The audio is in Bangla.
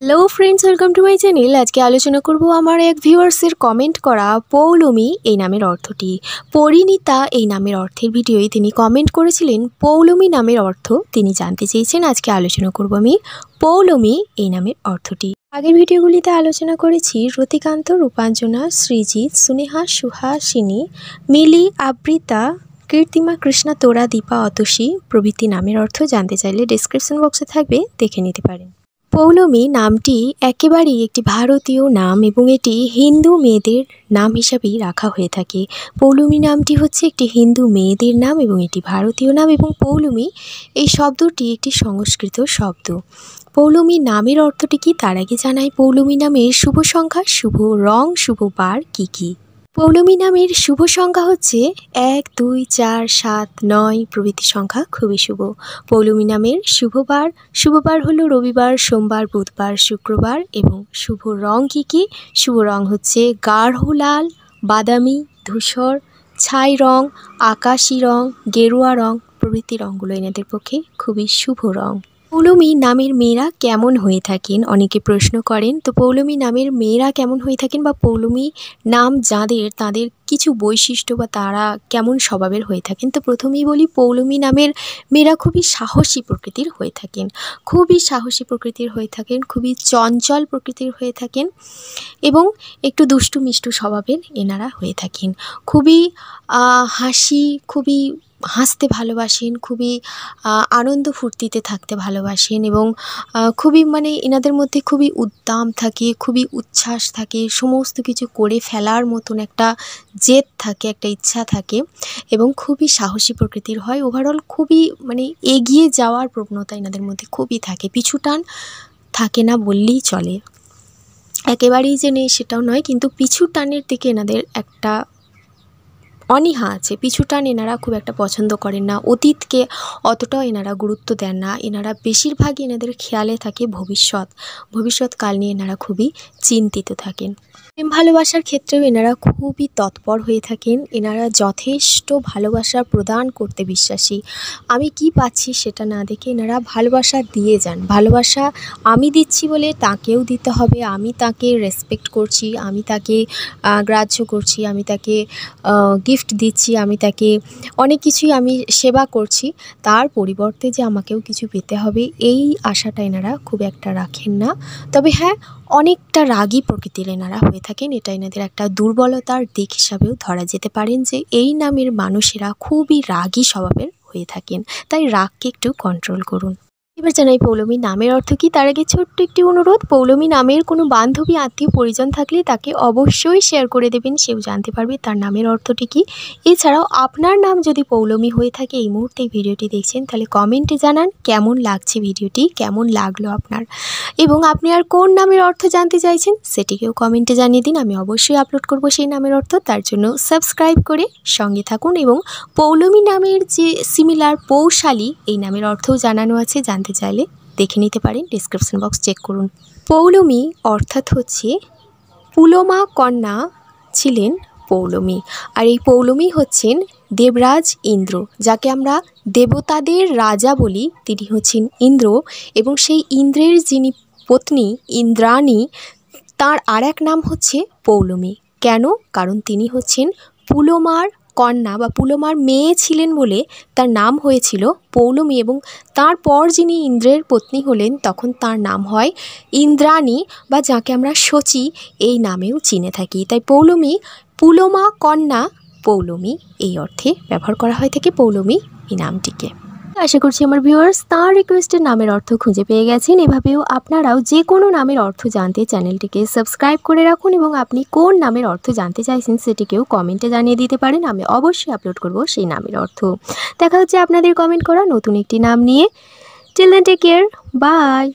Hello friends, welcome to my channel. আজকে আলোচনা করব আমার এক ভিউয়ার্সের কমেন্ট করা পৌলমী এই নামের অর্থটি। পরিণীতা এই নামের অর্থের ভিডিওই তিনি কমেন্ট করেছিলেন পৌলমী নামের অর্থ তিনি জানতে চেয়েছেন। আজকে আলোচনা করব আমি পৌলমী এই নামের অর্থটি। আগের ভিডিওগুলিতে আলোচনা করেছি রতিকান্ত, রূপাঞ্জনা, সৃজিত, সুনেহা, সুহাসিনী, মিলি, আবৃতা, কীর্তিমা, কৃষ্ণা, তোরা, দীপা, অতসী প্রভৃতি নামের অর্থ জানতে চাইলে ডেসক্রিপশন বক্সে থাকবে, দেখে নিতে পারেন। পৌলমী নামটি একেবারেই একটি ভারতীয় নাম এবং এটি হিন্দু মেয়েদের নাম হিসাবেই রাখা হয়ে থাকে। পৌলমী নামটি হচ্ছে একটি হিন্দু মেয়েদের নাম এবং এটি ভারতীয় নাম, এবং পৌলমী এই শব্দটি একটি সংস্কৃত শব্দ। পৌলমী নামের অর্থটি কি তার আগে জানাই পৌলমী নামের শুভ সংখ্যা, শুভ রং, শুভ বার কী কী। পৌলমী নামের শুভ সংখ্যা হচ্ছে 1, 2, 4, 7, 9 প্রভৃতি সংখ্যা খুবই শুভ। পৌলমী নামের শুভবার হলো রবিবার, সোমবার, বুধবার, শুক্রবার। এবং শুভ রং কী কী? শুভ রং হচ্ছে গাঢ় লাল, বাদামি, ধূসর, ছাই রং, আকাশি রং, গেরুয়া রং প্রভৃতি রঙগুলো এনাদের পক্ষে খুবই শুভ রং। পৌলমী নামের মেয়েরা কেমন হয়ে থাকেন অনেকে প্রশ্ন করেন। তো পৌলমী নামের মেয়েরা কেমন হয়ে থাকেন বা পৌলমী নাম যাদের তাদের কিছু বৈশিষ্ট্য বা তারা কেমন স্বভাবের হয়ে থাকেন, তো প্রথমেই বলি পৌলমী নামের মেয়েরা খুবই সাহসী প্রকৃতির হয়ে থাকেন, খুবই চঞ্চল প্রকৃতির হয়ে থাকেন এবং একটু দুষ্টু মিষ্টু স্বভাবের এনারা হয়ে থাকেন। খুবই হাসতে ভালোবাসেন, খুবই আনন্দ ফুর্তিতে থাকতে ভালোবাসেন এবং খুবই এনাদের মধ্যে খুবই উদ্দাম থাকে, খুবই উচ্ছ্বাস থাকে, সমস্ত কিছু করে ফেলার মতন একটা জেদ থাকে, একটা ইচ্ছা থাকে এবং খুবই সাহসী প্রকৃতির হয়। ওভারঅল খুবই এগিয়ে যাওয়ার প্রবণতা এনাদের মধ্যে খুবই থাকে, পিছুটান থাকে না বললেই চলে। একেবারেই যে নেই সেটাও নয়, কিন্তু পিছু টানের দিকে এনাদের একটা অনীহা আছে। পিছু টান এনারা খুব একটা পছন্দ করেন না, অতীতকে অতটাও এনারা গুরুত্ব দেন না। এনারা বেশিরভাগই এনাদের খেয়ালে থাকে ভবিষ্যৎকাল নিয়ে এনারা খুবই চিন্তিত থাকেন। প্রেম ভালোবাসার ক্ষেত্রেও এনারা খুবই তৎপর হয়ে থাকেন। এনারা যথেষ্ট ভালোবাসা প্রদান করতে বিশ্বাসী। আমি কি পাচ্ছি সেটা না দেখে এনারা ভালোবাসা দিয়ে যান। ভালোবাসা আমি দিচ্ছি বলে তাকেও দিতে হবে, আমি তাকে রেসপেক্ট করছি, আমি তাকে গ্রাহ্য করছি, আমি তাকে গিফট দিচ্ছি, আমি তাকে অনেক কিছুই আমি সেবা করছি, তার পরিবর্তে যে আমাকেও কিছু পেতে হবে এই আশাটা এনারা খুব একটা রাখেন না। তবে হ্যাঁ, অনেকটা রাগী প্রকৃতির এনারা হয়ে থাকেন। এটা এনাদের একটা দুর্বলতার দিক হিসাবেও ধরা যেতে পারেন যে এই নামের মানুষেরা খুবই রাগী স্বভাবের হয়ে থাকেন, তাই রাগকে একটু কন্ট্রোল করুন। এবার জানাই পৌলমী নামের অর্থ কী। তার আগে ছোট্ট একটি অনুরোধ, পৌলমী নামের কোনো বান্ধবী, আত্মীয়, পরিজন থাকলে তাকে অবশ্যই শেয়ার করে দেবেন, সেও জানতে পারবে তার নামের অর্থটি কী। এছাড়াও আপনার নাম যদি পৌলমী হয়ে থাকে, এই মুহূর্তে ভিডিওটি দেখছেন, তাহলে কমেন্টে জানান কেমন লাগছে ভিডিওটি, কেমন লাগলো আপনার, এবং আপনি আর কোন নামের অর্থ জানতে চাইছেন সেটিকেও কমেন্টে জানিয়ে দিন। আমি অবশ্যই আপলোড করব সেই নামের অর্থ। তার জন্য সাবস্ক্রাইব করে সঙ্গে থাকুন এবং পৌলমী নামের যে সিমিলার পৌশালী এই নামের অর্থও জানানো আছে, জানতে চাইলে দেখে নিতে পারেন, ডিসক্রিপশন বক্স চেক করুন। পৌলমী অর্থাৎ হচ্ছে পুলমা কন্যা ছিলেন পৌলমী, আর এই পৌলমী হচ্ছেন দেবরাজ ইন্দ্র, যাকে আমরা দেবতাদের রাজা বলি, তিনি হচ্ছেন ইন্দ্র। এবং সেই ইন্দ্রের যিনি পত্নী ইন্দ্রাণী, তার আর এক নাম হচ্ছে পৌলমী। কেন? কারণ তিনি হচ্ছেন পুলমার কন্যা বা পুলমার মেয়ে ছিলেন বলে তার নাম হয়েছিল পৌলমী, এবং তারপর যিনি ইন্দ্রের পত্নী হলেন তখন তার নাম হয় ইন্দ্রাণী, বা যাকে আমরা শচী এই নামেও চিনে থাকি। তাই পৌলমী, পুলমা কন্যা পৌলমী এই অর্থে ব্যবহার করা হয়ে থাকে পৌলমী এই নামটিকে। আশা করছি আমার ভিউয়ার্স তার রিকোয়েস্টের নামের অর্থ খুঁজে পেয়ে গেছেন। এভাবেও আপনারাও যে কোনো নামের অর্থ জানতে চ্যানেলটিকে সাবস্ক্রাইব করে রাখুন এবং আপনি কোন নামের অর্থ জানতে চাইছেন সেটিকেও কমেন্টে জানিয়ে দিতে পারেন, আমি অবশ্যই আপলোড করব সেই নামের অর্থ। দেখা হচ্ছে আপনাদের কমেন্ট করা নতুন একটি নাম নিয়ে। Till then take care, by.